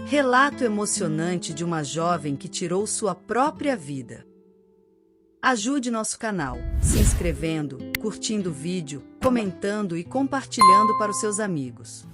Relato emocionante de uma jovem que tirou sua própria vida. Ajude nosso canal, se inscrevendo, curtindo o vídeo, comentando e compartilhando para os seus amigos.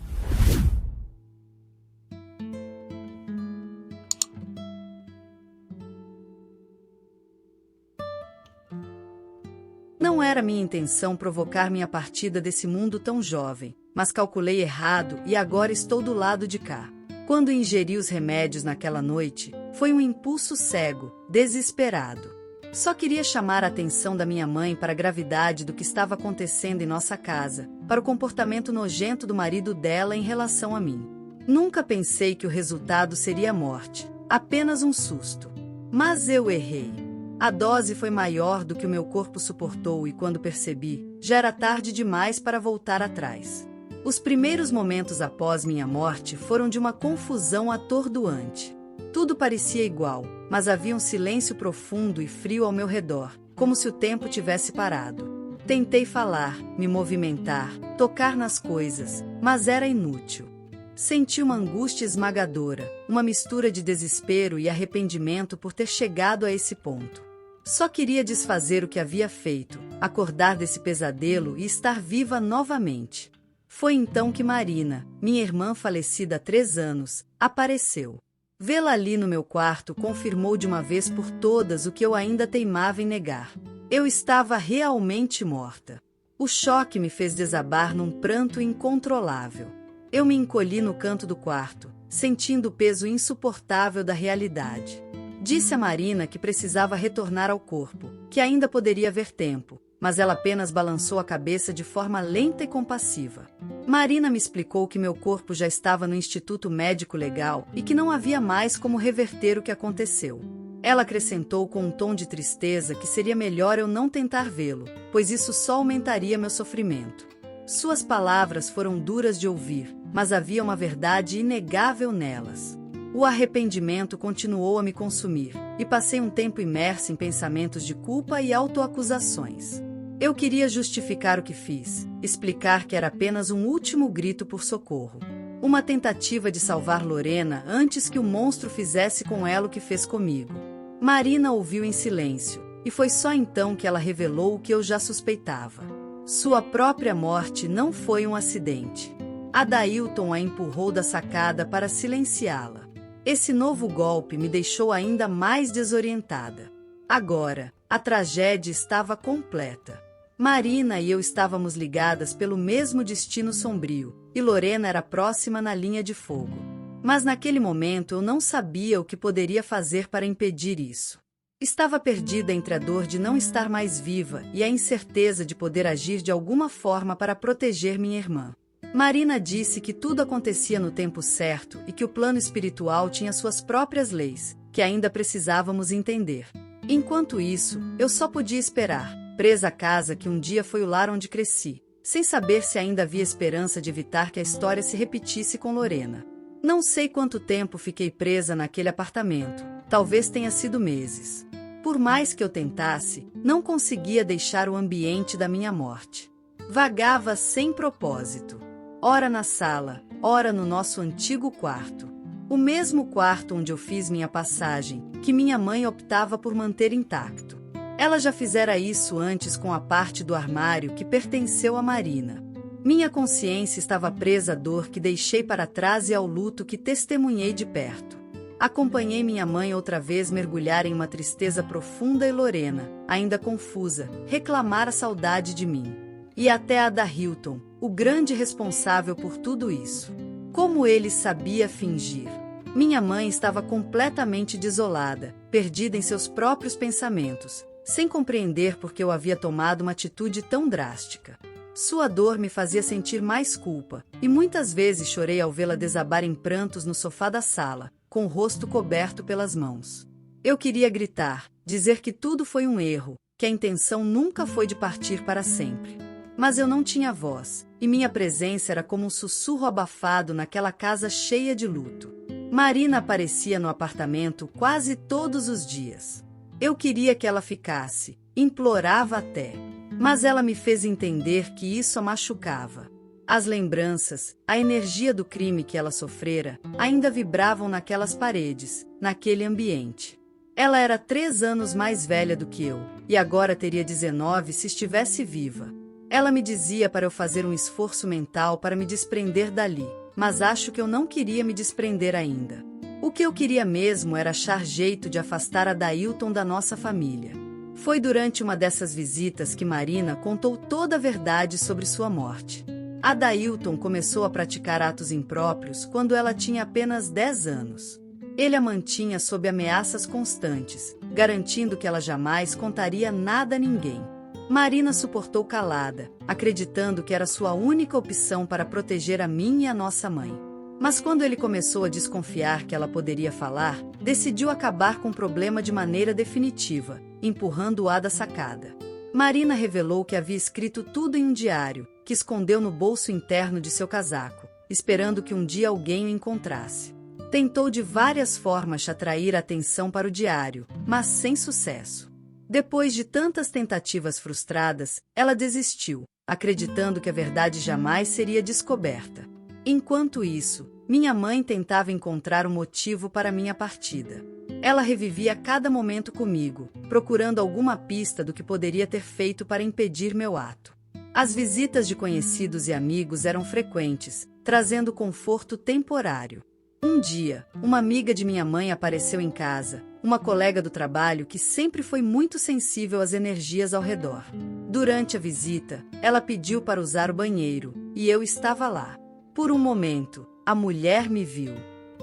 Não era minha intenção provocar minha partida desse mundo tão jovem, mas calculei errado e agora estou do lado de cá. Quando ingeri os remédios naquela noite, foi um impulso cego, desesperado. Só queria chamar a atenção da minha mãe para a gravidade do que estava acontecendo em nossa casa, para o comportamento nojento do marido dela em relação a mim. Nunca pensei que o resultado seria a morte, apenas um susto. Mas eu errei. A dose foi maior do que o meu corpo suportou e quando percebi, já era tarde demais para voltar atrás. Os primeiros momentos após minha morte foram de uma confusão atordoante. Tudo parecia igual, mas havia um silêncio profundo e frio ao meu redor, como se o tempo tivesse parado. Tentei falar, me movimentar, tocar nas coisas, mas era inútil. Senti uma angústia esmagadora, uma mistura de desespero e arrependimento por ter chegado a esse ponto. Só queria desfazer o que havia feito, acordar desse pesadelo e estar viva novamente. Foi então que Marina, minha irmã falecida há 3 anos, apareceu. Vê-la ali no meu quarto confirmou de uma vez por todas o que eu ainda teimava em negar. Eu estava realmente morta. O choque me fez desabar num pranto incontrolável. Eu me encolhi no canto do quarto, sentindo o peso insuportável da realidade. Disse a Marina que precisava retornar ao corpo, que ainda poderia haver tempo, mas ela apenas balançou a cabeça de forma lenta e compassiva. Marina me explicou que meu corpo já estava no Instituto Médico Legal e que não havia mais como reverter o que aconteceu. Ela acrescentou com um tom de tristeza que seria melhor eu não tentar vê-lo, pois isso só aumentaria meu sofrimento. Suas palavras foram duras de ouvir, mas havia uma verdade inegável nelas. O arrependimento continuou a me consumir, e passei um tempo imerso em pensamentos de culpa e autoacusações. Eu queria justificar o que fiz, explicar que era apenas um último grito por socorro. Uma tentativa de salvar Lorena antes que o monstro fizesse com ela o que fez comigo. Marina ouviu em silêncio, e foi só então que ela revelou o que eu já suspeitava. Sua própria morte não foi um acidente. Adailton a empurrou da sacada para silenciá-la. Esse novo golpe me deixou ainda mais desorientada. Agora, a tragédia estava completa. Marina e eu estávamos ligadas pelo mesmo destino sombrio, e Lorena era próxima na linha de fogo. Mas naquele momento eu não sabia o que poderia fazer para impedir isso. Estava perdida entre a dor de não estar mais viva e a incerteza de poder agir de alguma forma para proteger minha irmã. Marina disse que tudo acontecia no tempo certo e que o plano espiritual tinha suas próprias leis, que ainda precisávamos entender. Enquanto isso, eu só podia esperar, presa à casa que um dia foi o lar onde cresci, sem saber se ainda havia esperança de evitar que a história se repetisse com Lorena. Não sei quanto tempo fiquei presa naquele apartamento, talvez tenha sido meses. Por mais que eu tentasse, não conseguia deixar o ambiente da minha morte. Vagava sem propósito. Ora na sala, ora no nosso antigo quarto. O mesmo quarto onde eu fiz minha passagem, que minha mãe optava por manter intacto. Ela já fizera isso antes com a parte do armário que pertenceu a Marina. Minha consciência estava presa à dor que deixei para trás e ao luto que testemunhei de perto. Acompanhei minha mãe outra vez mergulhar em uma tristeza profunda e Lorena, ainda confusa, reclamar a saudade de mim. E até Adailton, o grande responsável por tudo isso. Como ele sabia fingir. Minha mãe estava completamente desolada, perdida em seus próprios pensamentos, sem compreender por que eu havia tomado uma atitude tão drástica. Sua dor me fazia sentir mais culpa, e muitas vezes chorei ao vê-la desabar em prantos no sofá da sala, com o rosto coberto pelas mãos. Eu queria gritar, dizer que tudo foi um erro, que a intenção nunca foi de partir para sempre. Mas eu não tinha voz, e minha presença era como um sussurro abafado naquela casa cheia de luto. Marina aparecia no apartamento quase todos os dias. Eu queria que ela ficasse, implorava até. Mas ela me fez entender que isso a machucava. As lembranças, a energia do crime que ela sofrera, ainda vibravam naquelas paredes, naquele ambiente. Ela era 3 anos mais velha do que eu, e agora teria 19 se estivesse viva. Ela me dizia para eu fazer um esforço mental para me desprender dali, mas acho que eu não queria me desprender ainda. O que eu queria mesmo era achar jeito de afastar a Dailton da nossa família. Foi durante uma dessas visitas que Marina contou toda a verdade sobre sua morte. A Dailton começou a praticar atos impróprios quando ela tinha apenas 10 anos. Ele a mantinha sob ameaças constantes, garantindo que ela jamais contaria nada a ninguém. Marina suportou calada, acreditando que era sua única opção para proteger a mim e a nossa mãe. Mas quando ele começou a desconfiar que ela poderia falar, decidiu acabar com o problema de maneira definitiva, empurrando-a da sacada. Marina revelou que havia escrito tudo em um diário, que escondeu no bolso interno de seu casaco, esperando que um dia alguém o encontrasse. Tentou de várias formas atrair a atenção para o diário, mas sem sucesso. Depois de tantas tentativas frustradas, ela desistiu, acreditando que a verdade jamais seria descoberta. Enquanto isso, minha mãe tentava encontrar um motivo para minha partida. Ela revivia cada momento comigo, procurando alguma pista do que poderia ter feito para impedir meu ato. As visitas de conhecidos e amigos eram frequentes, trazendo conforto temporário. Um dia, uma amiga de minha mãe apareceu em casa, uma colega do trabalho que sempre foi muito sensível às energias ao redor. Durante a visita, ela pediu para usar o banheiro, e eu estava lá. Por um momento, a mulher me viu.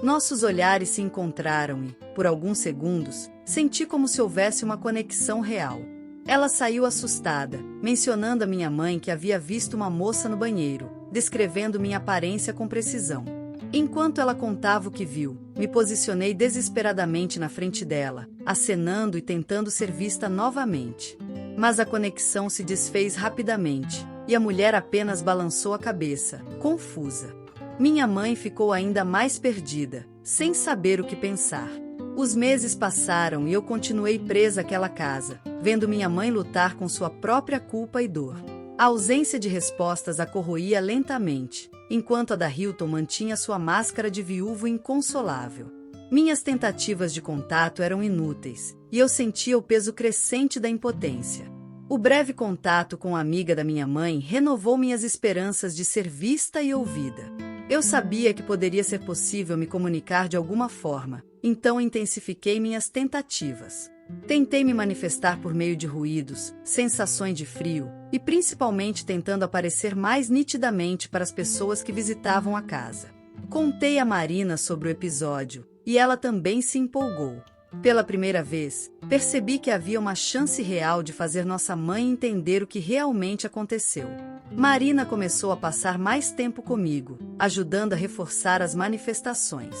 Nossos olhares se encontraram e, por alguns segundos, senti como se houvesse uma conexão real. Ela saiu assustada, mencionando a minha mãe que havia visto uma moça no banheiro, descrevendo minha aparência com precisão. Enquanto ela contava o que viu, me posicionei desesperadamente na frente dela, acenando e tentando ser vista novamente. Mas a conexão se desfez rapidamente, e a mulher apenas balançou a cabeça, confusa. Minha mãe ficou ainda mais perdida, sem saber o que pensar. Os meses passaram e eu continuei presa àquela casa, vendo minha mãe lutar com sua própria culpa e dor. A ausência de respostas a corroía lentamente, enquanto a Dailton mantinha sua máscara de viúvo inconsolável. Minhas tentativas de contato eram inúteis, e eu sentia o peso crescente da impotência. O breve contato com a amiga da minha mãe renovou minhas esperanças de ser vista e ouvida. Eu sabia que poderia ser possível me comunicar de alguma forma, então intensifiquei minhas tentativas. Tentei me manifestar por meio de ruídos, sensações de frio, e principalmente tentando aparecer mais nitidamente para as pessoas que visitavam a casa. Contei a Marina sobre o episódio, e ela também se empolgou. Pela primeira vez, percebi que havia uma chance real de fazer nossa mãe entender o que realmente aconteceu. Marina começou a passar mais tempo comigo, ajudando a reforçar as manifestações.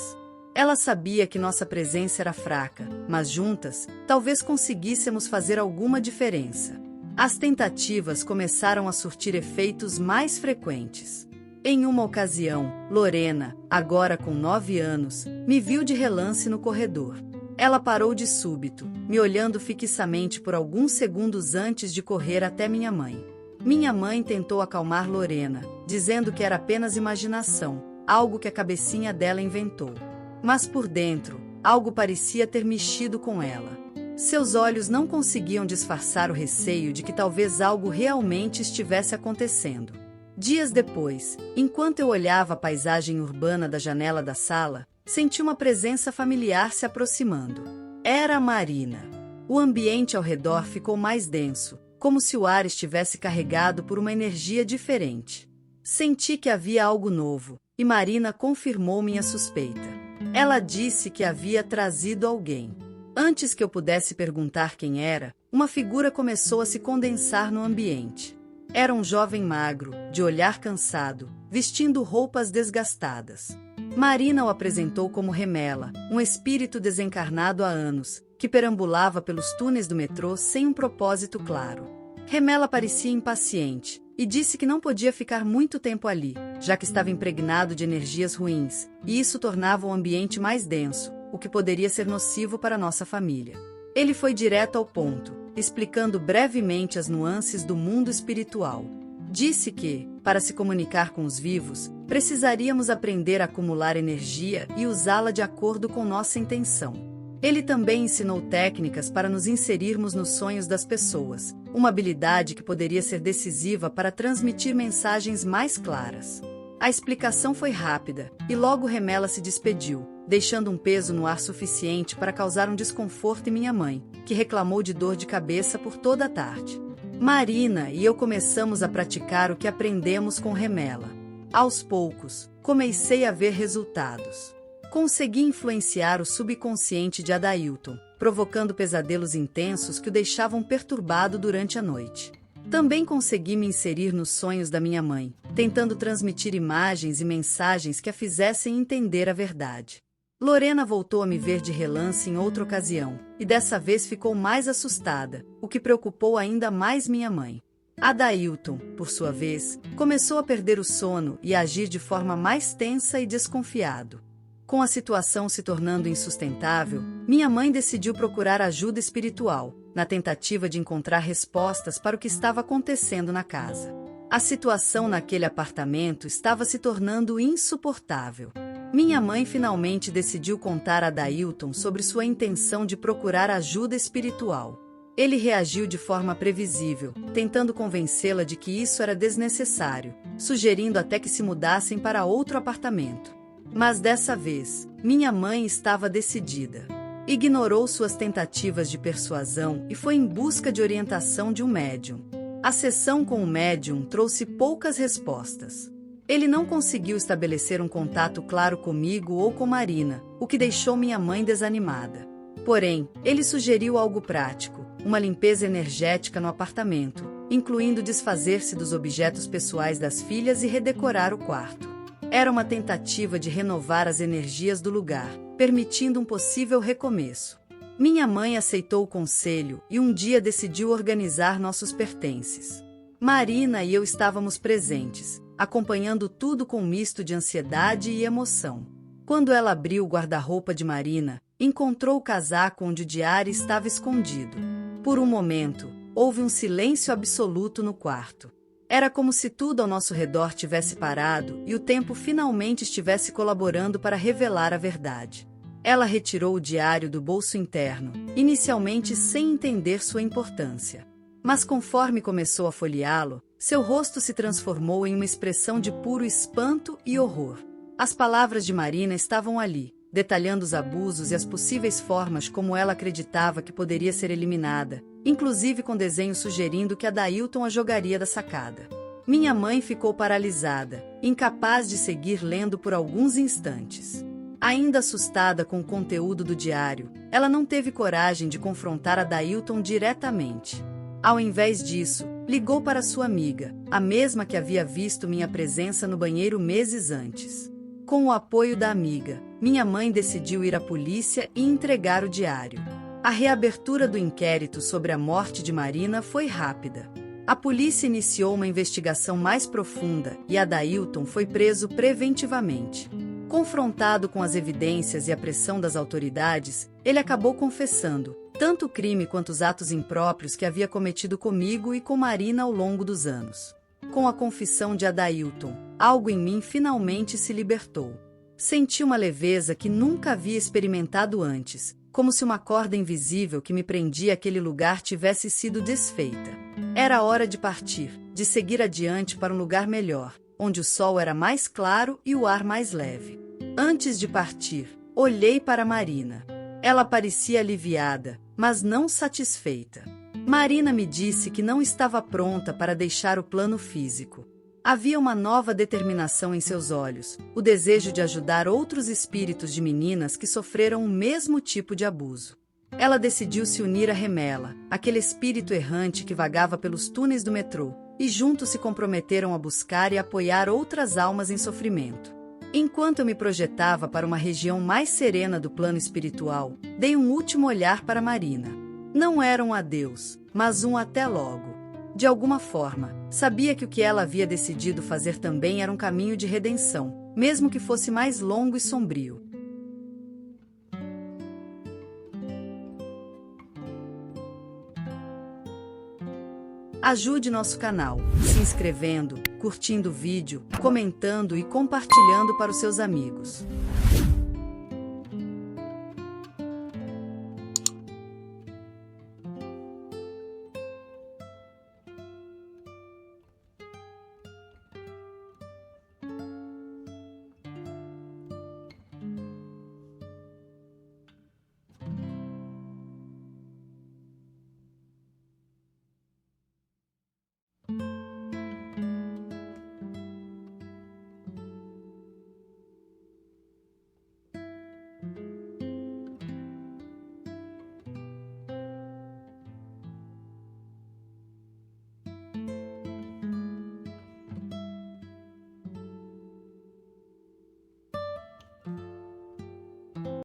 Ela sabia que nossa presença era fraca, mas juntas, talvez conseguíssemos fazer alguma diferença. As tentativas começaram a surtir efeitos mais frequentes. Em uma ocasião, Lorena, agora com 9 anos, me viu de relance no corredor. Ela parou de súbito, me olhando fixamente por alguns segundos antes de correr até minha mãe. Minha mãe tentou acalmar Lorena, dizendo que era apenas imaginação, algo que a cabecinha dela inventou. Mas por dentro, algo parecia ter mexido com ela. Seus olhos não conseguiam disfarçar o receio de que talvez algo realmente estivesse acontecendo. Dias depois, enquanto eu olhava a paisagem urbana da janela da sala, senti uma presença familiar se aproximando. Era a Marina. O ambiente ao redor ficou mais denso, como se o ar estivesse carregado por uma energia diferente. Senti que havia algo novo, e Marina confirmou minha suspeita. Ela disse que havia trazido alguém. Antes que eu pudesse perguntar quem era, uma figura começou a se condensar no ambiente. Era um jovem magro, de olhar cansado, vestindo roupas desgastadas. Marina o apresentou como Remela, um espírito desencarnado há anos, que perambulava pelos túneis do metrô sem um propósito claro. Remela parecia impaciente, e disse que não podia ficar muito tempo ali, já que estava impregnado de energias ruins, e isso tornava o ambiente mais denso, o que poderia ser nocivo para nossa família. Ele foi direto ao ponto, explicando brevemente as nuances do mundo espiritual. Disse que, para se comunicar com os vivos, precisaríamos aprender a acumular energia e usá-la de acordo com nossa intenção. Ele também ensinou técnicas para nos inserirmos nos sonhos das pessoas, uma habilidade que poderia ser decisiva para transmitir mensagens mais claras. A explicação foi rápida, e logo Remela se despediu, deixando um peso no ar suficiente para causar um desconforto em minha mãe, que reclamou de dor de cabeça por toda a tarde. Marina e eu começamos a praticar o que aprendemos com Remela. Aos poucos, comecei a ver resultados. Consegui influenciar o subconsciente de Adailton, provocando pesadelos intensos que o deixavam perturbado durante a noite. Também consegui me inserir nos sonhos da minha mãe, tentando transmitir imagens e mensagens que a fizessem entender a verdade. Lorena voltou a me ver de relance em outra ocasião, e dessa vez ficou mais assustada, o que preocupou ainda mais minha mãe. Adailton, por sua vez, começou a perder o sono e a agir de forma mais tensa e desconfiado. Com a situação se tornando insustentável, minha mãe decidiu procurar ajuda espiritual, na tentativa de encontrar respostas para o que estava acontecendo na casa. A situação naquele apartamento estava se tornando insuportável. Minha mãe finalmente decidiu contar a Adailton sobre sua intenção de procurar ajuda espiritual. Ele reagiu de forma previsível, tentando convencê-la de que isso era desnecessário, sugerindo até que se mudassem para outro apartamento. Mas dessa vez, minha mãe estava decidida. Ignorou suas tentativas de persuasão e foi em busca de orientação de um médium. A sessão com o médium trouxe poucas respostas. Ele não conseguiu estabelecer um contato claro comigo ou com Marina, o que deixou minha mãe desanimada. Porém, ele sugeriu algo prático, uma limpeza energética no apartamento, incluindo desfazer-se dos objetos pessoais das filhas e redecorar o quarto. Era uma tentativa de renovar as energias do lugar, permitindo um possível recomeço. Minha mãe aceitou o conselho e um dia decidiu organizar nossos pertences. Marina e eu estávamos presentes, acompanhando tudo com um misto de ansiedade e emoção. Quando ela abriu o guarda-roupa de Marina, encontrou o casaco onde o diário estava escondido. Por um momento, houve um silêncio absoluto no quarto. Era como se tudo ao nosso redor tivesse parado e o tempo finalmente estivesse colaborando para revelar a verdade. Ela retirou o diário do bolso interno, inicialmente sem entender sua importância. Mas conforme começou a folheá-lo, seu rosto se transformou em uma expressão de puro espanto e horror. As palavras de Marina estavam ali, detalhando os abusos e as possíveis formas como ela acreditava que poderia ser eliminada, inclusive com desenhos sugerindo que Adailton a jogaria da sacada. Minha mãe ficou paralisada, incapaz de seguir lendo por alguns instantes. Ainda assustada com o conteúdo do diário, ela não teve coragem de confrontar Adailton diretamente. Ao invés disso, ligou para sua amiga, a mesma que havia visto minha presença no banheiro meses antes. Com o apoio da amiga, minha mãe decidiu ir à polícia e entregar o diário. A reabertura do inquérito sobre a morte de Marina foi rápida. A polícia iniciou uma investigação mais profunda e Adailton foi preso preventivamente. Confrontado com as evidências e a pressão das autoridades, ele acabou confessando tanto o crime quanto os atos impróprios que havia cometido comigo e com Marina ao longo dos anos. Com a confissão de Adailton, algo em mim finalmente se libertou. Senti uma leveza que nunca havia experimentado antes, como se uma corda invisível que me prendia àquele lugar tivesse sido desfeita. Era hora de partir, de seguir adiante para um lugar melhor, onde o sol era mais claro e o ar mais leve. Antes de partir, olhei para Marina. Ela parecia aliviada, mas não satisfeita. Marina me disse que não estava pronta para deixar o plano físico. Havia uma nova determinação em seus olhos, o desejo de ajudar outros espíritos de meninas que sofreram o mesmo tipo de abuso. Ela decidiu se unir a Remela, aquele espírito errante que vagava pelos túneis do metrô, e juntos se comprometeram a buscar e apoiar outras almas em sofrimento. Enquanto eu me projetava para uma região mais serena do plano espiritual, dei um último olhar para Marina. Não era um adeus, mas um até logo. De alguma forma, sabia que o que ela havia decidido fazer também era um caminho de redenção, mesmo que fosse mais longo e sombrio. Ajude nosso canal, se inscrevendo, curtindo o vídeo, comentando e compartilhando para os seus amigos.